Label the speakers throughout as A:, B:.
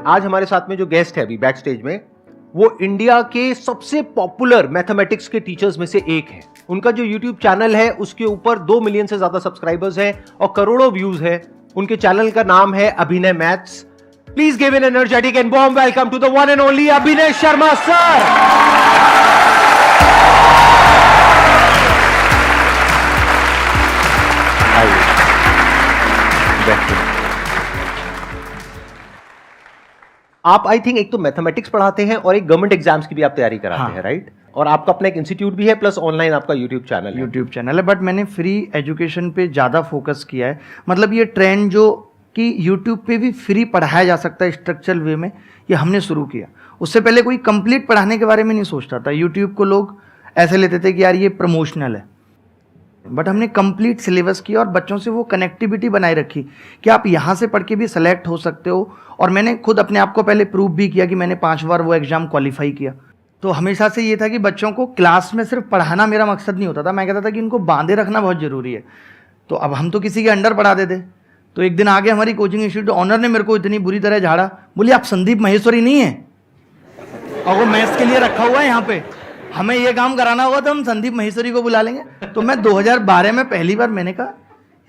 A: आज हमारे साथ में जो गेस्ट है अभी बैक स्टेज में, वो इंडिया के सबसे पॉपुलर मैथमेटिक्स के टीचर्स में से एक है। उनका जो यूट्यूब चैनल है उसके ऊपर 2 मिलियन से ज्यादा सब्सक्राइबर्स हैं और करोड़ों व्यूज है। उनके चैनल का नाम है Abhinay maths. Please give an energetic and warm welcome to the one and only Abhinay Sharma sir. आप आई थिंक एक तो मैथमेटिक्स पढ़ाते हैं और एक गवर्नमेंट एग्जाम्स की भी आप तैयारी कराते हैं, राइट? और आपका अपना एक इंस्टीट्यूट भी है प्लस ऑनलाइन आपका यूट्यूब चैनल है।
B: बट मैंने फ्री एजुकेशन पे ज़्यादा फोकस किया है। मतलब ये ट्रेंड जो कि यूट्यूब पे भी फ्री पढ़ाया जा सकता है स्ट्रक्चरल वे में, ये हमने शुरू किया। उससे पहले कोई कंप्लीट पढ़ाने के बारे में नहीं सोचता था। यूट्यूब को लोग ऐसे लेते थे कि यार ये प्रमोशनल है, बट हमने कंप्लीट सिलेबस किया और बच्चों से वो कनेक्टिविटी बनाए रखी कि आप यहाँ से पढ़ के भी सेलेक्ट हो सकते हो। और मैंने खुद अपने आप को पहले प्रूव भी किया कि मैंने 5 बार वो एग्ज़ाम क्वालिफाई किया। तो हमेशा से ये था कि बच्चों को क्लास में सिर्फ पढ़ाना मेरा मकसद नहीं होता था। मैं कहता था कि इनको बांधे रखना बहुत ज़रूरी है। तो अब हम तो किसी के अंडर पढ़ाते थे। तो एक दिन आगे हमारी कोचिंग इंस्टीट्यूट ऑनर ने मेरे को इतनी बुरी तरह झाड़ा, बोली आप संदीप महेश्वरी नहीं है और वो मैथ्स के लिए रखा हुआ है यहाँ पे, हमें ये काम कराना होगा तो हम संदीप महेश्वरी को बुला लेंगे। तो मैं 2012 में पहली बार मैंने कहा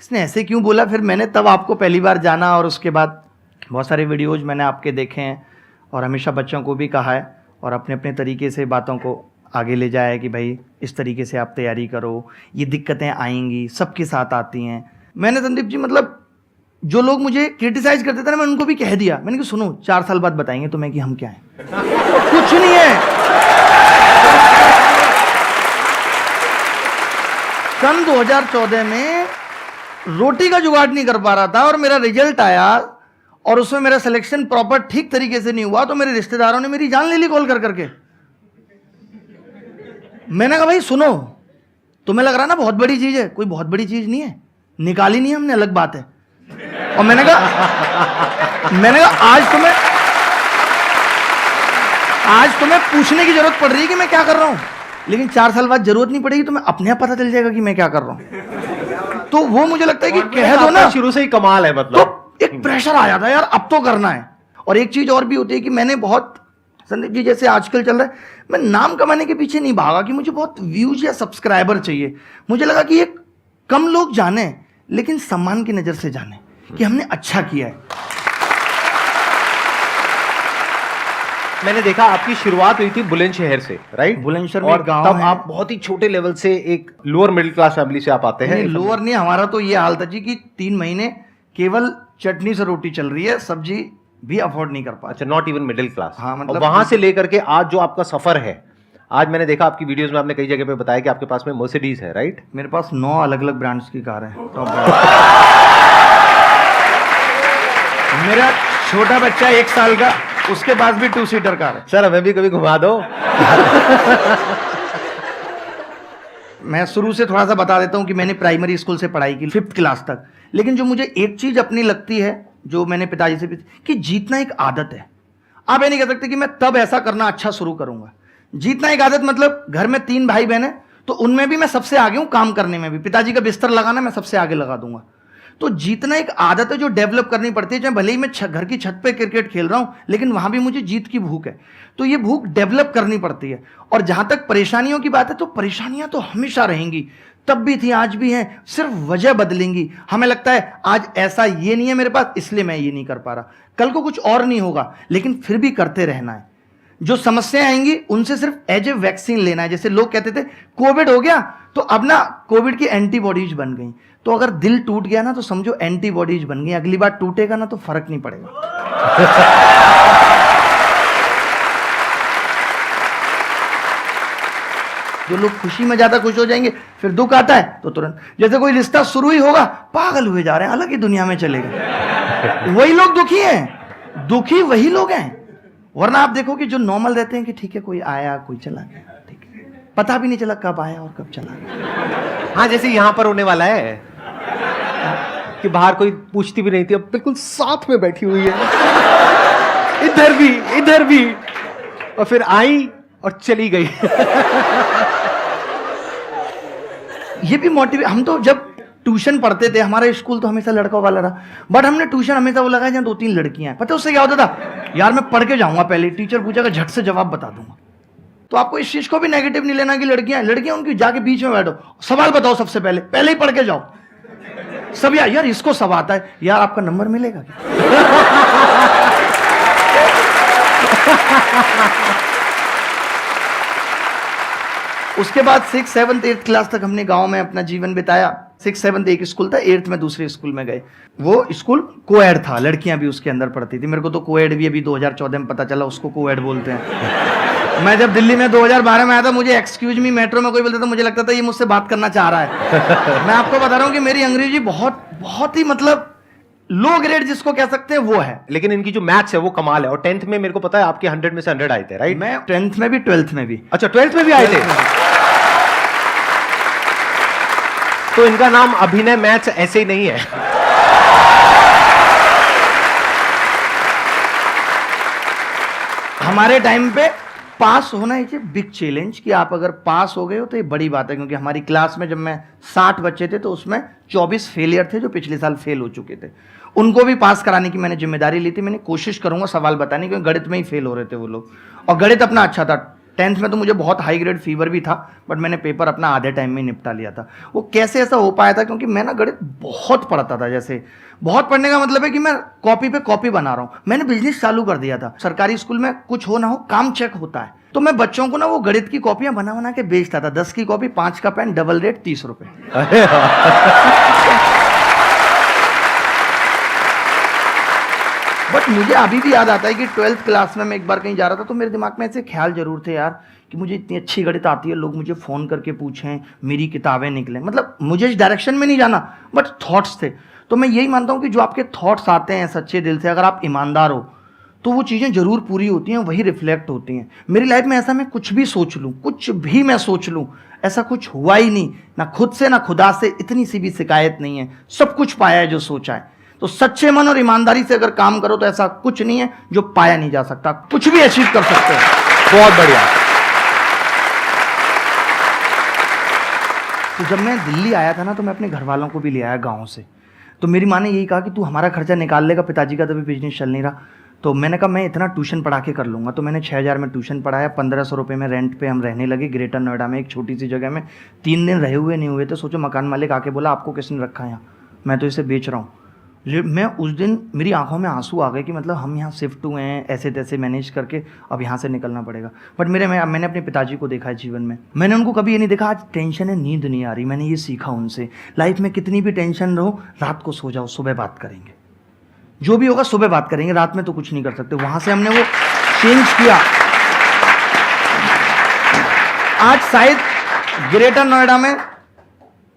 B: इसने ऐसे क्यों बोला। फिर मैंने तब आपको पहली बार जाना और उसके बाद बहुत सारे वीडियोज मैंने आपके देखे हैं और हमेशा बच्चों को भी कहा है और अपने अपने तरीके से बातों को आगे ले जाया है कि भाई इस तरीके से आप तैयारी करो, ये दिक्कतें आएंगी, सबके साथ आती हैं। मैंने संदीप जी मतलब जो लोग मुझे क्रिटिसाइज करते थे ना, मैं उनको भी कह दिया। मैंने कहा सुनो 4 साल बाद बताएंगे तुम्हें कि हम क्या हैं। कुछ नहीं है। सन 2014 में रोटी का जुगाड़ नहीं कर पा रहा था और मेरा रिजल्ट आया और उसमें मेरा सिलेक्शन प्रॉपर ठीक तरीके से नहीं हुआ तो मेरे रिश्तेदारों ने मेरी जान ले ली कॉल कर करके। मैंने कहा भाई सुनो, तुम्हें लग रहा ना बहुत बड़ी चीज है, कोई बहुत बड़ी चीज नहीं है, निकाली नहीं हमने, अलग बात है। और मैंने कहा आज तुम्हें पूछने की जरूरत पड़ रही है कि मैं क्या कर रहा हूं, लेकिन 4 साल बाद जरूरत नहीं पड़ेगी, तुम्हें अपने आप पता चल जाएगा कि मैं क्या कर रहा हूं। तो वो मुझे लगता है कि कह दो ना,
A: शुरू से ही कमाल है। मतलब
B: तो एक प्रेशर आ जाता है यार अब तो करना है। और एक चीज और भी होती है कि मैंने बहुत, संदीप जी जैसे आजकल चल रहा है, मैं नाम कमाने के पीछे नहीं भागा कि मुझे बहुत व्यूज या सब्सक्राइबर चाहिए। मुझे लगा कि एक कम लोग जाने लेकिन सम्मान की नजर से जाने कि हमने अच्छा किया है।
A: मैंने देखा आपकी शुरुआत हुई थी बुलंदशहर से, राइट?
B: बुलंदशहर में
A: और
B: गांव
A: तब
B: है।
A: आप बहुत ही छोटे लेवल से एक लोअर मिडिल क्लास फैमिली से आप आते हैं।
B: लोअर नहीं, हमारा तो ये हाल था जी कि 3 महीने केवल चटनी से रोटी चल रही है, सब्जी भी अफोर्ड नहीं कर पा।
A: अच्छा, नॉट इवन मिडिल क्लास।
B: हाँ, मतलब
A: वहां से लेकर के आज जो आपका सफर है, आज मैंने देखा आपकी वीडियोस में आपने कई जगह पे बताया कि आपके पास में मर्सिडीज है, राइट?
B: मेरे पास 9 अलग अलग ब्रांड्स की कार है। मेरा छोटा बच्चा 1 साल का, उसके पास भी 2 सीटर कार है।
A: सर हमें भी कभी घुमा दो।
B: मैं शुरू से थोड़ा सा बता देता हूं कि मैंने प्राइमरी स्कूल से पढ़ाई की 5th क्लास तक। लेकिन जो मुझे एक चीज अपनी लगती है, जो मैंने पिताजी से भी, कि जीतना एक आदत है। आप ये नहीं कह सकते कि मैं तब ऐसा करना अच्छा शुरू करूंगा। जीतना एक आदत मतलब घर में 3 भाई बहन है तो उनमें भी मैं सबसे आगे हूं, काम करने में भी। पिताजी का बिस्तर लगाना मैं सबसे आगे लगा दूंगा। तो जीतना एक आदत है जो डेवलप करनी पड़ती है। चाहे भले ही मैं घर की छत पे क्रिकेट खेल रहा हूं, लेकिन वहां भी मुझे जीत की भूख है। तो ये भूख डेवलप करनी पड़ती है। और जहां तक परेशानियों की बात है, तो परेशानियां तो हमेशा रहेंगी, तब भी थी, आज भी हैं, सिर्फ वजह बदलेंगी। हमें लगता है आज ऐसा ये नहीं है मेरे पास, इसलिए मैं ये नहीं कर पा रहा। कल को कुछ और नहीं होगा, लेकिन फिर भी करते रहना है। जो समस्याएं आएंगी उनसे सिर्फ एज ए वैक्सीन लेना है। जैसे लोग कहते थे कोविड हो गया तो अब ना कोविड की एंटीबॉडीज बन गई। तो अगर दिल टूट गया ना तो समझो एंटीबॉडीज बन गई, अगली बार टूटेगा ना तो फर्क नहीं पड़ेगा। जो लोग खुशी में ज्यादा खुश हो जाएंगे, फिर दुख आता है तो तुरंत, जैसे कोई रिश्ता शुरू ही होगा पागल हुए जा रहे हैं, अलग ही दुनिया में चले गए। वही लोग दुखी हैं, दुखी वही लोग हैं। वरना आप देखो कि जो नॉर्मल रहते हैं कि ठीक है कोई आया कोई चला गया, ठीक है, पता भी नहीं चला कब आया और कब चला गया।
A: हाँ, जैसे यहां पर होने वाला है कि बाहर कोई पूछती भी नहीं थी, अब बिल्कुल साथ में बैठी हुई है, इधर भी, और फिर आई और चली गई।
B: ये भी मोटिवेट, हम तो जब ट्यूशन पढ़ते थे, हमारा स्कूल तो हमेशा लड़कों वाला रहा, बट हमने ट्यूशन हमेशा वो लगा जहाँ 2-3 लड़कियां हैं। पता है उससे क्या होता था, यार मैं पढ़ के जाऊंगा, पहले टीचर पूछेगा झट से जवाब बता दूंगा। तो आपको इस चीज को भी नेगेटिव नहीं लेना कि लड़कियां उनकी जाके बीच में बैठो, सवाल बताओ सबसे पहले ही पढ़ के जाओ। सब यार इसको सब आता है, यार आपका नंबर मिलेगा क्या? उसके बाद 6th 7th 8th क्लास तक हमने गांव में अपना जीवन बिताया। 6th 7th एक स्कूल था, 8th में दूसरे स्कूल में गए। वो स्कूल कोएड था, लड़कियां भी उसके अंदर पढ़ती थी। मेरे को तो कोएड भी अभी 2014 में पता चला उसको कोएड बोलते हैं। मैं जब दिल्ली में 2012 में आया था, मुझे एक्सक्यूज मी मेट्रो में कोई बोलता था, मुझे लगता था ये मुझसे बात करना चाह रहा है। मैं आपको बता रहा हूँ कि मेरी अंग्रेजी बहुत ही मतलब लो ग्रेड जिसको कह सकते हैं वो है।
A: लेकिन इनकी जो मैथ्स है वो कमाल है। और 10th में मेरे को पता है आपके 100 में से 100 आए थे, राइट?
B: मैं 10th में भी 12th में भी।
A: अच्छा, 12th में भी आए थे। तो इनका नाम अभिनय मैथ्स ऐसे ही नहीं है।
B: हमारे टाइम पे पास होना इज ए बिग चैलेंज, कि आप अगर पास हो गए हो तो ये बड़ी बात है। क्योंकि हमारी क्लास में जब मैं 60 बच्चे थे तो उसमें 24 फेलियर थे जो पिछले साल फेल हो चुके थे। उनको भी पास कराने की मैंने जिम्मेदारी ली थी। मैंने कोशिश करूंगा सवाल बताने, क्योंकि गणित में ही फेल हो रहे थे वो लोग, और गणित अपना अच्छा था। 10th में तो मुझे बहुत हाई ग्रेड फीवर भी था, बट मैंने पेपर अपना आधे टाइम में निपटा लिया था। वो कैसे ऐसा हो पाया था, क्योंकि मैं ना गणित बहुत पढ़ता था। जैसे बहुत पढ़ने का मतलब है कि मैं कॉपी पे कॉपी बना रहा हूँ। मैंने बिजनेस चालू कर दिया था। सरकारी स्कूल में कुछ हो ना हो काम चेक होता है, तो मैं बच्चों को ना वो गणित की कॉपियां बना बना के बेचता था। 10 की कॉपी 5 का पेन, डबल रेट 30 रुपए। बट मुझे अभी भी याद आता है कि 12th क्लास में मैं एक बार कहीं जा रहा था, तो मेरे दिमाग में ऐसे ख्याल जरूर थे यार कि मुझे इतनी अच्छी गणित आती है, लोग मुझे फ़ोन करके पूछें, मेरी किताबें निकलें। मतलब मुझे इस डायरेक्शन में नहीं जाना, बट थॉट्स थे। तो मैं यही मानता हूँ कि जो आपके थॉट्स आते हैं सच्चे दिल से, अगर आप ईमानदार हो तो वो चीज़ें जरूर पूरी होती हैं, वही रिफ्लेक्ट होती हैं। मेरी लाइफ में ऐसा मैं कुछ भी सोच लूँ, कुछ भी मैं सोच लूँ, ऐसा कुछ हुआ ही नहीं। ना खुद से ना खुदा से इतनी सी भी शिकायत नहीं है। सब कुछ पाया है जो सोचा है। तो सच्चे मन और ईमानदारी से अगर काम करो तो ऐसा कुछ नहीं है जो पाया नहीं जा सकता। कुछ भी अचीव कर सकते हो।
A: बहुत बढ़िया।
B: तो जब मैं दिल्ली आया था ना, तो मैं अपने घर वालों को भी ले आया गाँव से। तो मेरी माँ ने यही कहा कि तू हमारा खर्चा निकाल लेगा, पिताजी का तभी बिजनेस चल नहीं रहा। तो मैंने कहा मैं इतना ट्यूशन पढ़ा के कर लूँगा। तो मैंने 6000 में ट्यूशन पढ़ाया, 1500 रुपये में रेंट पे हम रहने लगे ग्रेटर नोएडा में, एक छोटी सी जगह में। 3 दिन रहे हुए नहीं हुए थे। सोचो मकान मालिक आके बोला आपको किसने रखा है यहाँ, मैं तो इसे बेच रहा हूँ। मैं उस दिन मेरी आंखों में आंसू आ गए कि मतलब हम यहाँ शिफ्ट हुए हैं ऐसे तैसे मैनेज करके, अब यहाँ से निकलना पड़ेगा। बट मैंने अपने पिताजी को देखा है जीवन में, मैंने उनको कभी ये नहीं देखा आज टेंशन है नींद नहीं आ रही। मैंने ये सीखा उनसे, लाइफ में कितनी भी टेंशन रहो रात को सो जाओ, सुबह बात करेंगे, जो भी होगा सुबह बात करेंगे, रात में तो कुछ नहीं कर सकते। वहाँ से हमने वो चेंज किया। आज शायद ग्रेटर नोएडा में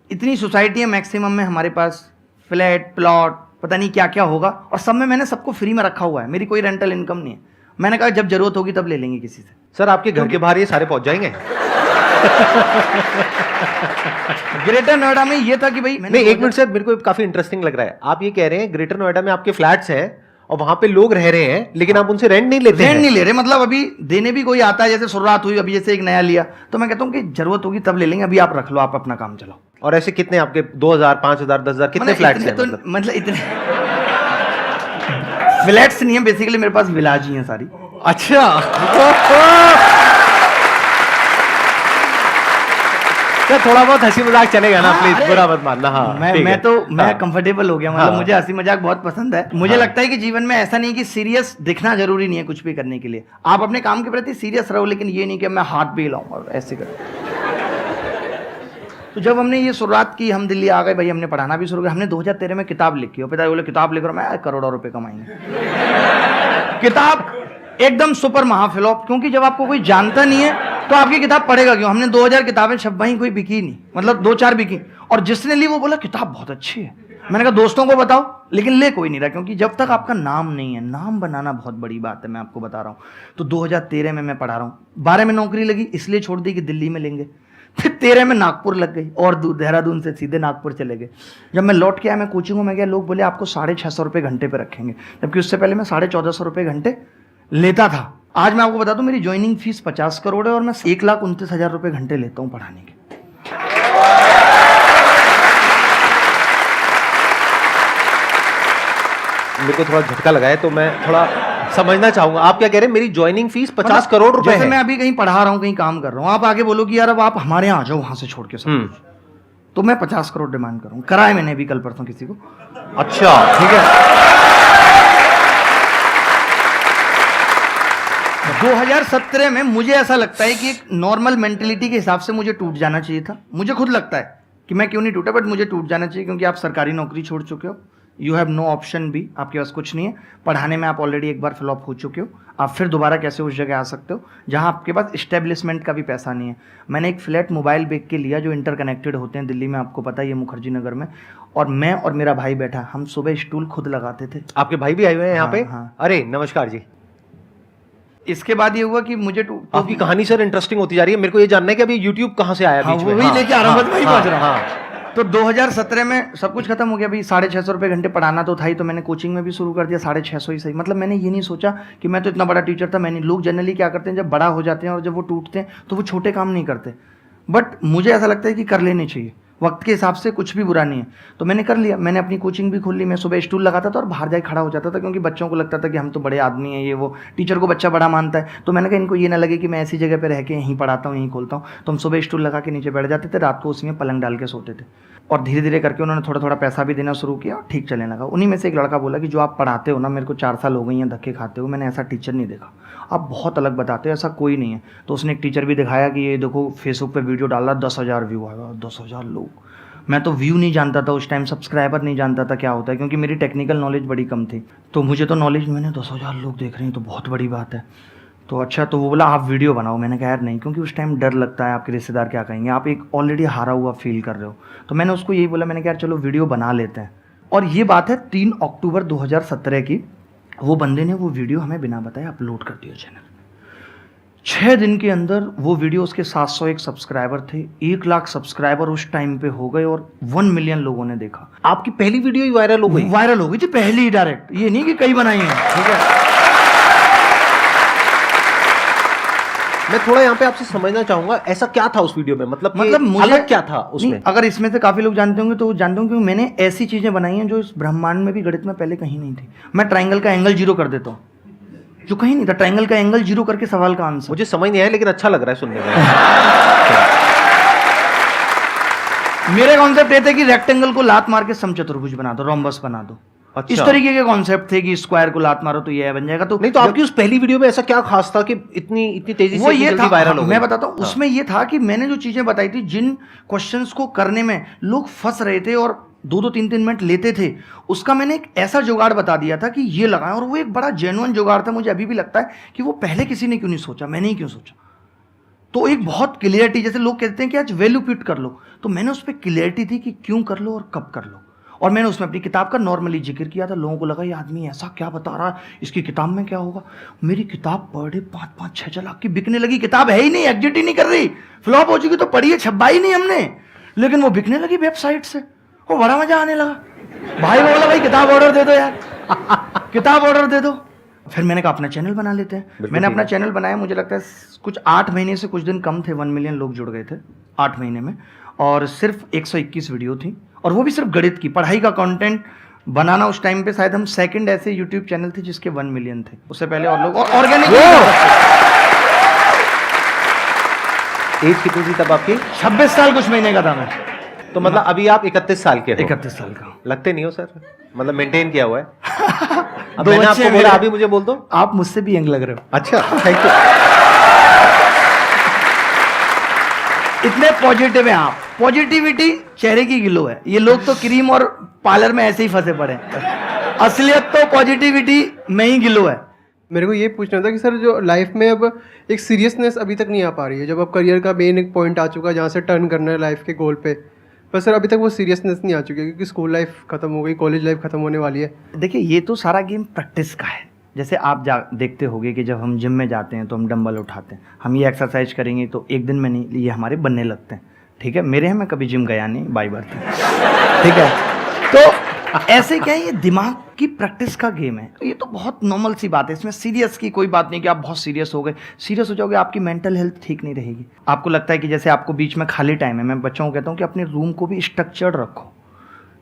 B: इतनी सोसाइटी है, मैक्सिमम में हमारे पास फ्लैट प्लॉट पता नहीं क्या क्या होगा, और सब में मैंने सबको फ्री में रखा हुआ है। मेरी कोई रेंटल इनकम नहीं है। मैंने कहा जब जरूरत होगी तब ले लेंगे किसी से।
A: सर आपके घर के बाहर ये सारे पहुंच जाएंगे।
B: ग्रेटर नोएडा में ये था कि भाई
A: नहीं, एक मिनट सर, मेरे को काफी इंटरेस्टिंग लग रहा है। आप ये कह रहे हैं ग्रेटर नोएडा में आपके फ्लैट्स हैं और वहां पे लोग रह रहे हैं, लेकिन आप उनसे रेंट नहीं लेते हैं?
B: रेंट नहीं ले रहे, मतलब अभी देने भी कोई आता है, जैसे शुरुआत हुई अभी जैसे एक नया लिया, तो मैं कहता हूँ कि जरूरत होगी तब ले लेंगे, अभी आप रख लो, आप अपना काम चलाओ।
A: और ऐसे कितने आपके 2000 5000 10,000 कितने फ्लैट्स हैं?
B: मतलब इतने फ्लैट्स नहीं है, बेसिकली मेरे पास विलाज ही है सारी।
A: अच्छा सर, थोड़ा बहुत हंसी मजाक चलेगा ना, प्लीज बुरा मत मानना। हाँ,
B: मैं कंफर्टेबल हो गया, मतलब मुझे हंसी मजाक बहुत पसंद है। मुझे लगता है कि जीवन में ऐसा नहीं कि सीरियस दिखना जरूरी नहीं है कुछ भी करने के लिए। आप अपने काम के प्रति सीरियस रहो, लेकिन ये नहीं कि मैं हाथ भी हिलाऊंगा ऐसे कर। तो जब हमने ये शुरुआत की, हम दिल्ली आ गए भाई, हमने पढ़ाना भी शुरू किया। हमने 2013 में किताब लिखी, और पिताजी बोले किताब लिख रहा हूं मैं, करोड़ों रुपए कमाएंगे। किताब एकदम सुपर महाफ्लॉप, क्योंकि जब आपको कोई जानता नहीं है तो आपकी किताब पढ़ेगा क्यों। हमने 2000 किताबें छपवाई, कोई बिकी नहीं, मतलब 2-4 बिकी, और जिसने ली वो बोला किताब बहुत अच्छी है। मैंने कहा दोस्तों को बताओ, लेकिन ले कोई नहीं रहा, क्योंकि जब तक आपका नाम नहीं है, नाम बनाना बहुत बड़ी बात है, मैं आपको बता रहा हूँ। तो 2013 में मैं पढ़ा रहा हूँ, 12 में नौकरी लगी, इसलिए छोड़ दी कि दिल्ली में लेंगे। फिर 13 में नागपुर लग गई, और देहरादून से सीधे नागपुर चले गए। जब मैं लौट के आया, मैं कोचिंग में गया, लोग बोले आपको 650 रुपये घंटे पे रखेंगे, जबकि उससे पहले मैं 1450 रुपये घंटे लेता था। आज मैं आपको बता दूं मेरी ज्वाइनिंग फीस 50 करोड़ है, और मैं 1,29,000 रुपये घंटे लेता हूं पढ़ाने के।
A: मेरे को थोड़ा झटका लगा है, तो मैं थोड़ा समझना चाहूंगा। आप क्या कह रहे हैं? मेरी ज्वाइनिंग फीस 50 करोड़ रुपए
B: जैसे
A: है।
B: मैं अभी कहीं पढ़ा रहा हूँ, कहीं काम कर रहा हूँ, आप आगे बोलो कि यार अब आप हमारे यहाँ आ जाओ वहां से छोड़ के सब कुछ, तो मैं 50 करोड़ डिमांड करूँ। कराए मैंने अभी कल परसों किसी को।
A: अच्छा, ठीक है।
B: 2017 में मुझे ऐसा लगता है कि एक नॉर्मल मेंटेलिटी के हिसाब से मुझे टूट जाना चाहिए था। मुझे खुद लगता है कि मैं क्यों नहीं टूटा, बट मुझे टूट जाना चाहिए, क्योंकि आप सरकारी नौकरी छोड़ चुके हो। You have no option B, आपके पास कुछ नहीं है। पढ़ाने में आप ऑलरेडी एक बार फ्लॉप हो चुके हो, आप फिर दोबारा कैसे उस जगह आ सकते हो जहां आपके पास इस्टेब्लिशमेंट का भी पैसा नहीं है। मैंने एक फ्लैट मोबाइल बेच के लिया जो इंटरकनेक्टेड होते हैं दिल्ली में, आपको पता है, ये मुखर्जी नगर में। और मैं और मेरा भाई बैठा, हम सुबह स्टूल खुद लगाते थे।
A: आपके भाई भी आए हुए हैं यहाँ पे?
B: हाँ।
A: अरे नमस्कार जी।
B: इसके बाद ये हुआ कि मुझे
A: आपकी कहानी सर इंटरेस्टिंग होती जा रही है। मेरे को ये जानना है कि अभी यूट्यूब कहाँ से आया बीच में?
B: वही लेके आ रहा हूँ, बस वही पहुंच रहा हूँ।
A: हाँ।
B: तो 2017 में सब कुछ खत्म हो गया। भाई 650 रुपये घंटे पढ़ाना तो था ही, तो मैंने कोचिंग में भी शुरू कर दिया। 650 ही सही। मतलब मैंने ये नहीं सोचा कि मैं तो इतना बड़ा टीचर था। मैंने, लोग जनरली क्या करते हैं, जब बड़ा हो जाते हैं और जब वो टूटते हैं तो वो छोटे काम नहीं करते, बट मुझे ऐसा लगता है कि कर लेने चाहिए। वक्त के हिसाब से कुछ भी बुरा नहीं है, तो मैंने कर लिया। मैंने अपनी कोचिंग भी खोल ली। मैं सुबह स्टूल लगाता था और बाहर जाके खड़ा हो जाता था, क्योंकि बच्चों को लगता था कि हम तो बड़े आदमी हैं, ये वो। टीचर को बच्चा बड़ा मानता है, तो मैंने कहा इनको ये ना लगे कि मैं ऐसी जगह पे रह के यहीं पढ़ाता हूँ, यहीं खोलता हूँ। तो हम सुबह स्टूल लगा के नीचे बैठ जाते थे, रात को उसी में पलंग डाल के सोते थे। और धीरे धीरे करके उन्होंने थोड़ा थोड़ा पैसा भी देना शुरू किया और ठीक चलने लगा। उन्हीं में से एक लड़का बोला कि जो आप पढ़ाते हो ना, मेरे को 4 साल हो गए हैं धक्के खाते हो, मैंने ऐसा टीचर नहीं देखा, आप बहुत अलग बताते हो, ऐसा कोई नहीं है। तो उसने एक टीचर भी दिखाया कि ये देखो फेसबुक पे वीडियो डाला, 10,000 व्यू आएगा। 10,000 लोग। मैं तो व्यू नहीं जानता था उस टाइम, सब्सक्राइबर नहीं जानता था क्या होता है, क्योंकि मेरी टेक्निकल नॉलेज बड़ी कम थी। तो मुझे तो नॉलेज, मैंने 10,000 लोग देख रहे हैं तो बहुत बड़ी बात है। तो अच्छा, तो वो बोला आप वीडियो बनाओ। मैंने कहा यार नहीं, क्योंकि उस टाइम डर लगता है, आपके रिश्तेदार क्या कहेंगे, आप एक ऑलरेडी हारा हुआ फील कर रहे हो। तो मैंने उसको यही बोला, मैंने कहा यार चलो वीडियो बना लेते हैं। और ये बात है 3 अक्टूबर 2017 की। वो बंदे ने वो वीडियो हमें बिना बताए अपलोड कर दिया चैनल। 6 दिन के अंदर वो वीडियो, उसके 701 सब्सक्राइबर थे, 1 लाख सब्सक्राइबर उस टाइम पे हो गए और 1 मिलियन लोगों ने देखा।
A: आपकी पहली वीडियो ही वायरल हो गई?
B: वायरल हो गई थी पहली ही, डायरेक्ट। ये नहीं कि कई बनाई है, ठीक है।
A: मैं थोड़ा यहाँ पे आपसे समझना चाहूंगा, ऐसा क्या था उस वीडियो में? मतलब
B: मुझे
A: अलग क्या था उसमें?
B: अगर इसमें से काफी लोग जानते होंगे तो जानते होंगे, क्योंकि मैंने ऐसी चीजें बनाई हैं जो इस ब्रह्मांड में भी, गणित में पहले कहीं नहीं थी। मैं ट्राइंगल का एंगल 0 कर देता हूँ, जो कहीं नहीं था। ट्राइंगल का एंगल 0 करके सवाल का आंसर।
A: मुझे समझ नहीं आया, लेकिन अच्छा लग रहा है सुनने में।
B: मेरे कॉन्सेप्ट ये थे कि रेक्टेंगल को लात मार के समचतुर्भुज बना दो, रोम्बस बना दो।
A: अच्छा।
B: इस तरीके के कॉन्सेप्ट थे कि स्क्वायर को लात मारो तो ये बन जाएगा। तो
A: नहीं, तो आपकी उस पहली वीडियो में ऐसा क्या खास था कि इतनी तेजी
B: वो
A: से
B: ये था,
A: वायरल हो गई?
B: मैं बताता हूँ। उसमें ये था कि मैंने जो चीजें बताई थी, जिन क्वेश्चंस को करने में लोग फंस रहे थे और 2-2 3-3 मिनट लेते थे, उसका मैंने एक ऐसा जुगाड़ बता दिया था कि ये लगाएं। और वो एक बड़ा जेन्युइन जुगाड़ था। मुझे अभी भी लगता है कि वो पहले किसी ने क्यों नहीं सोचा, मैंने ही क्यों सोचा। तो एक बहुत क्लियरिटी, जैसे लोग कहते हैं कि आज वैल्यू पिट कर लो, तो मैंने उस पर क्लियरिटी थी कि क्यों कर लो और कब कर लो। और मैंने उसमें अपनी किताब का नॉर्मली जिक्र किया था। लोगों को लगा ये आदमी ऐसा क्या बता रहा है, इसकी किताब में क्या होगा। मेरी किताब पर डे 5-5-6 लाख की बिकने लगी। किताब है ही नहीं, एग्जिट ही नहीं कर रही, फ्लॉप हो चुकी, तो पढ़ी है, छपा ही नहीं हमने, लेकिन वो बिकने लगी वेबसाइट से। वो बड़ा मजा आने लगा। भाई बोला भाई किताब ऑर्डर दे दो यार, किताब ऑर्डर दे दो। फिर मैंने कहा अपना चैनल बना लेते हैं। मैंने अपना चैनल बनाया, मुझे लगता है कुछ 8 महीने से कुछ दिन कम थे, 1 मिलियन लोग जुड़ गए थे 8 महीने में। और सिर्फ 121 वीडियो थी, और वो भी सिर्फ गणित की, पढ़ाई का कंटेंट बनाना। उस टाइम पे शायद हम सेकंड ऐसे यूट्यूब चैनल थे जिसके 1 मिलियन थे। उससे पहले और लोग ऑर्गेनिक।
A: एज कितनी थी तब आपकी?
B: 26 साल कुछ महीने का था मैं।
A: तो मतलब अभी आप 31 साल के हो?
B: 31 साल का।
A: लगते नहीं हो सर, मतलब मेंटेन किया हुआ है। अब
B: दो
A: मैंने
B: बच्चे
A: आपको बोला, अभी मुझे बोल दो।
B: आप मुझसे भी यंग लग रहे हो।
A: अच्छा, थैंक यू।
B: इतने पॉजिटिव हैं आप। पॉजिटिविटी चेहरे की ग्लो है। ये लोग तो क्रीम और पार्लर में ऐसे ही फंसे पड़े हैं। असलियत तो पॉजिटिविटी में ही ग्लो है।
C: मेरे को ये पूछना था कि सर जो लाइफ में अब एक सीरियसनेस अभी तक नहीं आ पा रही है, जब अब करियर का मेन एक पॉइंट आ चुका है जहाँ से टर्न करना है लाइफ के गोल पे, पर सर अभी तक वो सीरियसनेस नहीं आ चुकी है, क्योंकि स्कूल लाइफ खत्म हो गई, कॉलेज लाइफ खत्म होने वाली है।
B: देखिए, ये तो सारा गेम प्रैक्टिस का है। जैसे आप देखते होंगे कि जब हम जिम में जाते हैं तो हम डंबल उठाते हैं, हम ये एक्सरसाइज करेंगे तो एक दिन में नहीं, ये हमारे बनने लगते हैं। ठीक है, मेरे हैं, मैं कभी जिम गया नहीं, बाई बर्थ। ठीक है, तो ऐसे क्या है, ये दिमाग की प्रैक्टिस का गेम है। ये तो बहुत नॉर्मल सी बात है, इसमें सीरियस की कोई बात नहीं कि आप बहुत सीरियस हो गए। सीरियस हो जाओगे, आपकी मेंटल हेल्थ ठीक नहीं रहेगी। आपको लगता है कि जैसे आपको बीच में खाली टाइम है, मैं बच्चों को कहता हूँ कि अपने रूम को भी स्ट्रक्चर्ड रखो,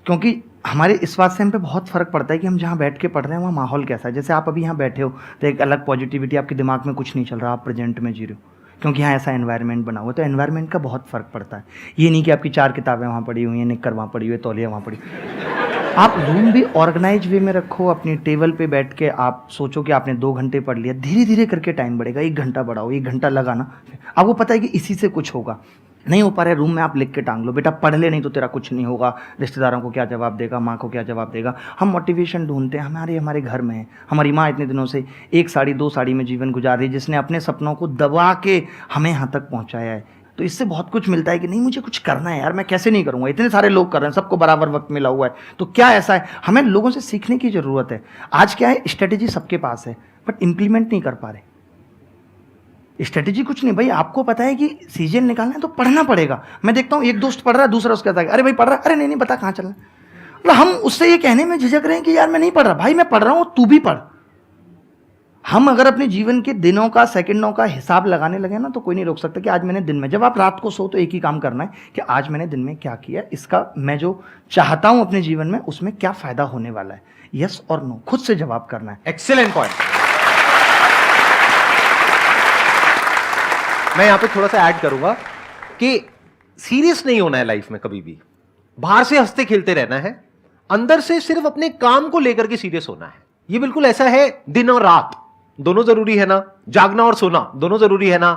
B: क्योंकि हमारे इस बात से हम पे बहुत फ़र्क पड़ता है कि हम जहाँ बैठ के पढ़ रहे हैं वहाँ माहौल कैसा है। जैसे आप अभी यहाँ बैठे हो तो एक अलग पॉजिटिविटी, आपके दिमाग में कुछ नहीं चल रहा, आप प्रेजेंट में जी रहे हो, क्योंकि यहाँ ऐसा एनवायरनमेंट बना हुआ है। तो एनवायरनमेंट का बहुत फ़र्क पड़ता है। ये नहीं कि आपकी 4 किताबें वहाँ पड़ी हुई हैं, निक्कर वहाँ पड़ी हुई है, तौलिया वहाँ पड़ी। आप रूम भी ऑर्गेनाइज वे में रखो, अपनी टेबल पे बैठ के आप सोचो कि आपने 2 घंटे पढ़ लिया, धीरे धीरे करके टाइम बढ़ेगा, 1 घंटा बढ़ाओ, 1 घंटा लगाना, आपको पता है कि इसी से कुछ होगा। नहीं हो पा रहा है, रूम में आप लिख के टांग लो, बेटा पढ़ ले, नहीं तो तेरा कुछ नहीं होगा, रिश्तेदारों को क्या जवाब देगा, माँ को क्या जवाब देगा। हम मोटिवेशन ढूंढते हैं, हमारे घर में है। हमारी माँ इतने दिनों से 1 साड़ी 2 साड़ी में जीवन गुजार रही है, जिसने अपने सपनों को दबा के हमें यहाँ तक पहुँचाया है। तो इससे बहुत कुछ मिलता है कि नहीं मुझे कुछ करना है यार, मैं कैसे नहीं करूँगा, इतने सारे लोग कर रहे हैं, सबको बराबर वक्त मिला हुआ है, तो क्या ऐसा है। हमें लोगों से सीखने की ज़रूरत है। आज क्या है, स्ट्रेटेजी सबके पास है बट इम्प्लीमेंट नहीं कर पा रहे। स्ट्रेटेजी कुछ नहीं भाई, आपको पता है कि सीजन निकालना है तो पढ़ना पड़ेगा। मैं देखता हूँ एक दोस्त पढ़ रहा है, दूसरा उसके कहता है अरे भाई पढ़ रहा है, अरे नहीं पता कहाँ चलना है। मतलब हम उससे ये कहने में झिझक रहे हैं कि यार मैं नहीं पढ़ रहा, भाई मैं पढ़ रहा हूँ, तू भी पढ़। हम अगर अपने जीवन के दिनों का, सेकंडों का हिसाब लगाने लगे ना, तो कोई नहीं रोक सकता कि आज मैंने दिन में, जब आप रात को सो तो एक ही काम करना है कि आज मैंने दिन में क्या किया, इसका मैं जो चाहता हूं अपने जीवन में उसमें क्या फायदा होने वाला है, यस और नो, खुद से जवाब करना है।
A: Excellent point. मैं यहां पे थोड़ा सा ऐड करूंगा कि सीरियस नहीं होना है लाइफ में कभी भी। बाहर से हंसते खेलते रहना है, अंदर से सिर्फ अपने काम को लेकर के सीरियस होना है। ये बिल्कुल ऐसा है, दिन और रात दोनों जरूरी है ना, जागना और सोना दोनों जरूरी है ना।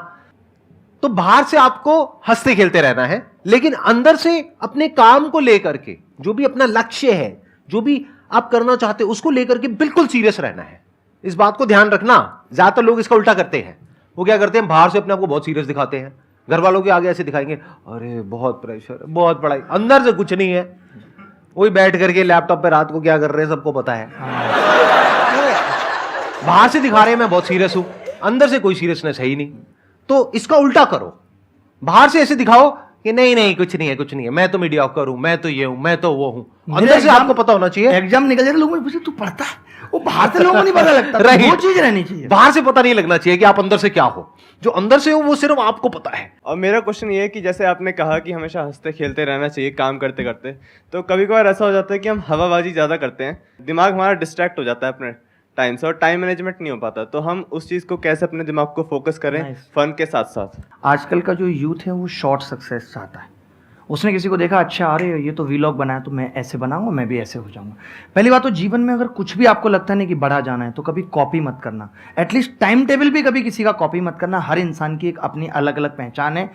A: तो बाहर से आपको हंसते खेलते रहना है, लेकिन अंदर से अपने काम को लेकर के, जो भी अपना लक्ष्य है, जो भी आप करना चाहते हो उसको लेकर के बिल्कुल सीरियस रहना है। इस बात को ध्यान रखना। ज्यादातर लोग इसका उल्टा करते हैं। वो क्या करते हैं, बाहर से अपने आप को बहुत सीरियस दिखाते हैं, घर वालों के आगे ऐसे दिखाएंगे अरे बहुत प्रेशर, बहुत पढ़ाई, अंदर से कुछ नहीं है। वही बैठ करके लैपटॉप पे रात को क्या कर रहे हैं सबको पता है। बाहर से दिखा रहे हैं मैं बहुत सीरियस हूं, अंदर से कोई सीरियसनेस है ही नहीं। तो इसका उल्टा करो, बाहर से ऐसे दिखाओ कि नहीं कुछ नहीं है, मैं तो मीडियोकर हूं, मैं तो ये हूं, मैं तो वो हूं। अंदर से आपको पता होना चाहिए।
B: एग्जाम निकल जाए लोगों पूछे तू पढ़ता है, वो बाहर से लोगों को नहीं पता लगता। वो चीज रहनी चाहिए,
A: बाहर से पता नहीं लगना चाहिए कि आप अंदर से क्या हो। जो अंदर से हो वो सिर्फ आपको पता है।
D: और मेरा क्वेश्चन ये है कि जैसे आपने कहा कि हमेशा हंसते खेलते रहना चाहिए काम करते करते, तो कभी कभार ऐसा हो जाता है कि हम हवाबाजी ज़्यादा करते हैं, दिमाग हमारा डिस्ट्रैक्ट हो जाता है अपने टाइम से और टाइम मैनेजमेंट नहीं हो पाता। तो हम उस चीज़ को कैसे अपने दिमाग को फोकस करें फन के साथ साथ।
B: आजकल का जो यूथ है वो शॉर्ट सक्सेस चाहता है। उसने किसी को देखा, अच्छा अरे ये तो वीलॉग बनाया तो मैं ऐसे बनाऊंगा, मैं भी ऐसे हो जाऊंगा। पहली बात तो जीवन में अगर कुछ भी आपको लगता है ना कि बड़ा जाना है तो कभी कॉपी मत करना। एटलीस्ट टाइम टेबल भी कभी किसी का कॉपी मत करना। हर इंसान की एक अपनी अलग अलग पहचान है।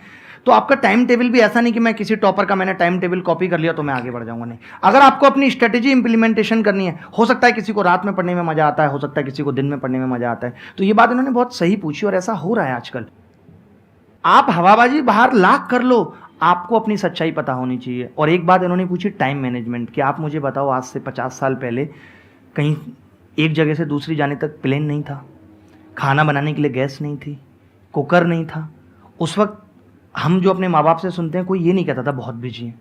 B: तो आपका टाइम टेबल भी ऐसा नहीं कि मैं किसी टॉपर का मैंने टाइम टेबल कॉपी कर लिया तो मैं आगे बढ़ जाऊंगा, नहीं। अगर आपको अपनी स्ट्रेटेजी इंप्लीमेंटेशन करनी है, हो सकता है किसी को रात में पढ़ने में मजा आता है, हो सकता है किसी को दिन में पढ़ने में मजा आता है। तो ये बात इन्होंने बहुत सही पूछी और ऐसा हो रहा है आजकल। आप हवाबाजी बाहर लाख कर लो, आपको अपनी सच्चाई पता होनी चाहिए। और एक बात इन्होंने पूछी टाइम मैनेजमेंट की। आप मुझे बताओ, आज से 50 साल पहले कहीं एक जगह से दूसरी जाने तक प्लेन नहीं था, खाना बनाने के लिए गैस नहीं थी, कुकर नहीं था। उस वक्त हम जो अपने माँ बाप से सुनते हैं, कोई ये नहीं कहता था बहुत बिजी है।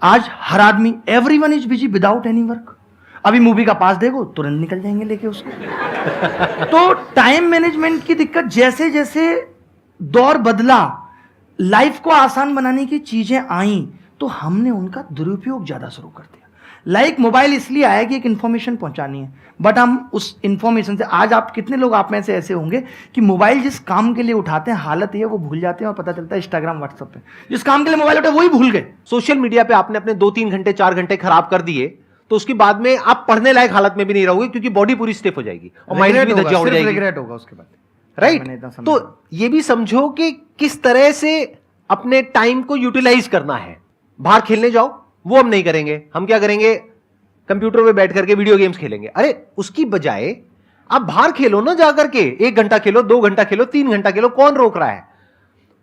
B: आज हर आदमी, everyone is busy without any work. अभी मूवी का पास देखो, तुरंत निकल जाएंगे लेके उसको। तो टाइम मैनेजमेंट की दिक्कत, जैसे जैसे दौर बदला, लाइफ को आसान बनाने की चीजें आई, तो हमने उनका दुरुपयोग ज्यादा शुरू कर दिया। लाइक मोबाइल इसलिए आया कि एक इंफॉर्मेशन पहुंचानी है, बट हम उस इंफॉर्मेशन से, आज आप कितने लोग आप में से ऐसे होंगे कि मोबाइल जिस काम के लिए उठाते हैं, हालत ये वो भूल जाते हैं और पता चलता है इंस्टाग्राम व्हाट्सएप पे जिस काम के लिए मोबाइल उठाए वही भूल गए।
A: सोशल मीडिया पे आपने अपने 2-3 घंटे 4 घंटे खराब कर दिए तो उसके बाद में आप पढ़ने लायक हालत में भी नहीं रहोगे, क्योंकि बॉडी पूरी स्टिफ हो जाएगी और माइंड भी धज्जियां उड़ जाएगी।
B: रिग्रेट होगा उसके बाद,
A: राइट। तो ये भी समझो कि किस तरह से अपने टाइम को यूटिलाइज करना है। बाहर खेलने जाओ, वो हम नहीं करेंगे। हम क्या करेंगे, कंप्यूटर पे बैठ करके वीडियो गेम्स खेलेंगे। अरे उसकी बजाय आप बाहर खेलो ना, जाकर के 1 घंटा खेलो, 2 घंटा खेलो, 3 घंटा खेलो, कौन रोक रहा है।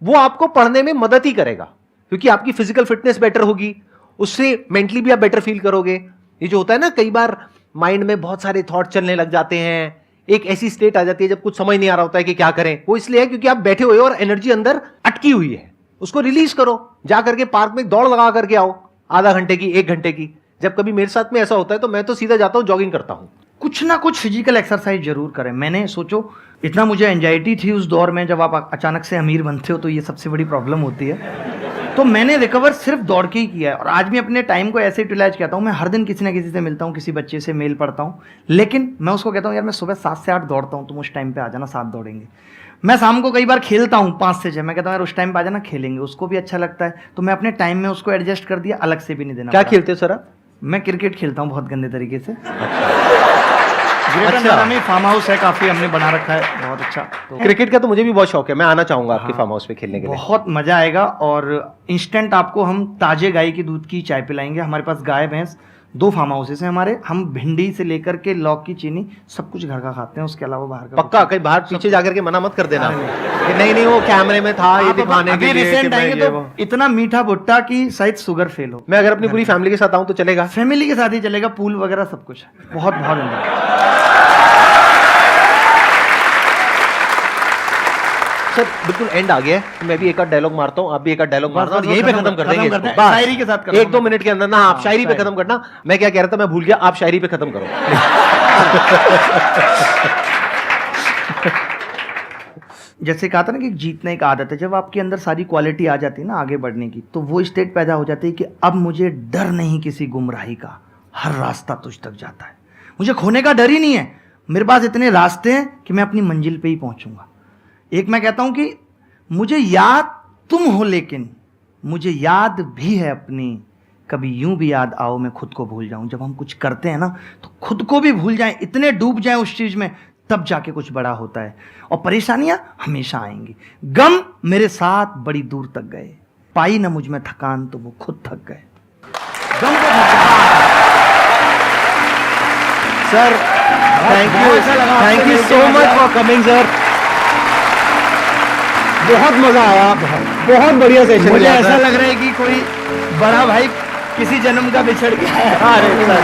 A: वो आपको पढ़ने में मदद ही करेगा, क्योंकि आपकी फिजिकल फिटनेस बेटर होगी, उससे मेंटली भी आप बेटर फील करोगे। ये जो होता है ना, कई बार माइंड में बहुत सारे थॉट चलने लग जाते हैं, एक ऐसी स्टेट आ जाती है जब कुछ समझ नहीं आ रहा होता है कि क्या करें। वो इसलिए है क्योंकि आप बैठे हुए हो और एनर्जी अंदर अटकी हुई है। उसको रिलीज करो, जा करके पार्क में दौड़ लगा करके आओ, आधा घंटे की, 1 घंटे की। जब कभी मेरे साथ में ऐसा होता है तो मैं तो सीधा जाता हूं, जॉगिंग करता हूं।
B: कुछ ना कुछ फिजिकल एक्सरसाइज जरूर करें। मैंने सोचो, इतना मुझे एंजाइटी थी उस दौर में, जब आप अचानक से अमीर बनते हो तो ये सबसे बड़ी प्रॉब्लम होती है। तो मैंने रिकवर सिर्फ दौड़ के ही किया है, और आज भी अपने टाइम को ऐसे यूटिलाइज करता हूँ। मैं हर दिन किसी ना किसी से मिलता हूँ, किसी बच्चे से मेल पढ़ता हूँ, लेकिन मैं उसको कहता हूँ यार मैं सुबह 7 से 8 दौड़ता हूँ, तुम उस टाइम पे आ जाना, 7 दौड़ेंगे। मैं शाम को कई बार खेलता हूँ 5 से 6, मैं कहता हूँ यार उस टाइम पे आ जाना, खेलेंगे, उसको भी अच्छा लगता है। तो मैं अपने टाइम में उसको एडजस्ट कर दिया, अलग से भी नहीं देना
A: क्या
B: पड़ा।
A: खेलते हो सर आप?
B: मैं क्रिकेट खेलता हूँ बहुत गंदे तरीके से।
A: अच्छा।
B: में फार्म हाउस है, काफी हमने बना रखा है, बहुत अच्छा। तो
A: क्रिकेट का तो मुझे भी बहुत शौक है, मैं आना चाहूंगा आपके फार्म हाउस पे खेलने के लिए।
B: बहुत मजा आएगा, और इंस्टेंट आपको हम ताजे गाय की दूध की चाय पिलाएंगे। हमारे पास गाय भैंस 2 फार्म हाउसेस हैं हमारे। हम भिंडी से लेकर के लौक की चीनी सब कुछ घर का खाते हैं, उसके अलावा बाहर का
A: पक्का कहीं बाहर पीछे जाकर के मना मत कर देना कि नहीं वो कैमरे में था ये दिखाने के लिए।
B: रिसेंट आएंगे तो इतना मीठा भुट्टा कि शायद शुगर फेल हो।
A: मैं अगर अपनी पूरी फैमिली के साथ आऊं तो चलेगा?
B: फैमिली के साथ ही चलेगा, पूल वगैरह सब कुछ है, बहुत बहुत enjoy।
A: सर बिल्कुल एंड आ गया है, मैं भी एक आध डायलॉग मारता हूँ, आप भी एक आध डायलॉग मारना, और
B: बस
A: यहीं पे
B: खत्म
A: खत्म कर
B: खत्म
A: देंगे
B: करते
A: इसको।
B: हैं।
A: बस
B: शायरी के साथ करना।
A: 1-2 मिनट के अंदर ना, आप शायरी पे
B: शायरी।
A: खत्म करना। मैं क्या कह रहा था मैं भूल गया, आप शायरी पे खत्म करो।
B: जैसे कहा था ना कि जीतना एक आदत है, जब आपके अंदर सारी क्वालिटी आ जाती है ना आगे बढ़ने की, तो वो स्टेट पैदा हो जाती है कि अब मुझे डर नहीं किसी गुमराही का, हर रास्ता तुझ तक जाता है। मुझे खोने का डर ही नहीं है, मेरे पास इतने रास्ते हैं कि मैं अपनी मंजिल पे ही पहुंचूंगा। एक मैं कहता हूं कि मुझे याद तुम हो, लेकिन मुझे याद भी है अपनी, कभी यूं भी याद आओ मैं खुद को भूल जाऊं। जब हम कुछ करते हैं ना तो खुद को भी भूल जाएं, इतने डूब जाएं उस चीज में, तब जाके कुछ बड़ा होता है। और परेशानियां हमेशा आएंगी, गम मेरे साथ बड़ी दूर तक गए, पाई ना मुझ में थकान तो वो खुद थक गए। गम को
A: sir thank you so much for coming sir, बहुत मजा आया, बहुत बढ़िया सेशन।
B: मुझे ऐसा लग रहा है कि कोई बड़ा भाई किसी जन्म का बिछड़ गया है।
A: अरे सर